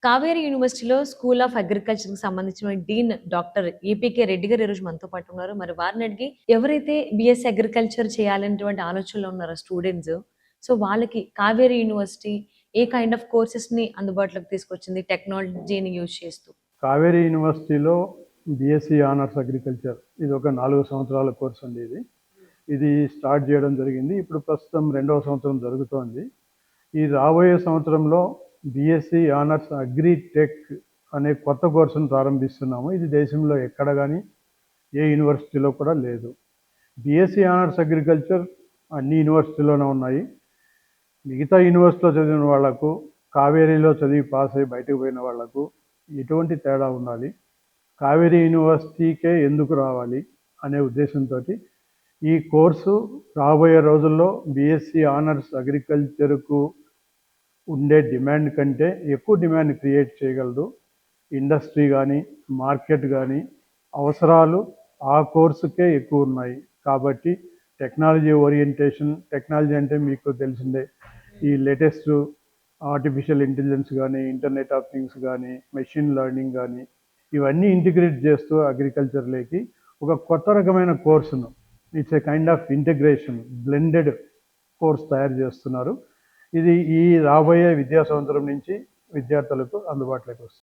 కావేరీ యూనివర్సిటీలో school of అగ్రికల్చర్‌కి సంబంధించిన dean doctor APK Reddy గారు ఈరోజు మనతో పాటు ఉన్నారు. మరి వారిని అడిగి ఎవరైతే బీఎస్సీ అగ్రికల్చర్ చేయాలనేటువంటి ఆలోచనలో ఉన్నారో స్టూడెంట్స్, సో వాళ్ళకి Kaveri university a kind of కోర్సెస్‌ని అందుబాటులోకి తీసుకొచ్చింది టెక్నాలజీని యూజ్ చేస్తూ? కావేరీ యూనివర్సిటీలో బీఎస్సీ ఆనర్స్ అగ్రికల్చర్ ఇది ఒక 4 సంవత్సరాల కోర్స్ అండి ఇది. ఇది స్టార్ట్ చేయడం జరిగింది. ఇప్పుడు ప్రస్తుతం 2వ సంవత్సరం జరుగుతోంది. ఈ రాబోయే సంవత్సరంలో బీఎస్సీ ఆనర్స్ అగ్రిటెక్ అనే కొత్త కోర్సును ప్రారంభిస్తున్నాము. ఇది దేశంలో ఎక్కడ కానీ ఏ యూనివర్సిటీలో కూడా లేదు. బీఎస్సీ ఆనర్స్ అగ్రికల్చర్ అన్ని యూనివర్సిటీలోనే ఉన్నాయి. మిగతా యూనివర్సిటీలో చదివిన వాళ్లకు, కావేరీలో చదివి పాస్ అయ్యి బయటకు పోయిన వాళ్లకు ఎటువంటి తేడా ఉండాలి, కావేరీ యూనివర్సిటీకే ఎందుకు రావాలి అనే ఉద్దేశంతో ఈ కోర్సు రాబోయే రోజుల్లో బీఎస్సీ ఆనర్స్ అగ్రికల్చర్కు ఉండే డిమాండ్ కంటే ఎక్కువ డిమాండ్ క్రియేట్ చేయగలదు. ఇండస్ట్రీ కానీ, మార్కెట్ కానీ అవసరాలు ఆ కోర్సుకే ఎక్కువ ఉన్నాయి. కాబట్టి టెక్నాలజీ ఓరియంటేషన్, టెక్నాలజీ అంటే మీకు తెలిసిందే, ఈ లేటెస్ట్ ఆర్టిఫిషియల్ ఇంటెలిజెన్స్ కానీ, ఇంటర్నెట్ ఆఫ్ థింగ్స్ కానీ, మెషిన్ లెర్నింగ్ కానీ ఇవన్నీ ఇంటిగ్రేట్ చేస్తూ అగ్రికల్చర్లోకి ఒక కొత్త రకమైన కోర్సును, it's a kind of integration blended course తయారు చేస్తున్నారు. ఇది ఈ రాబోయే విద్యా సంవత్సరం నుంచి విద్యార్థులకు అందుబాటులోకి వస్తుంది.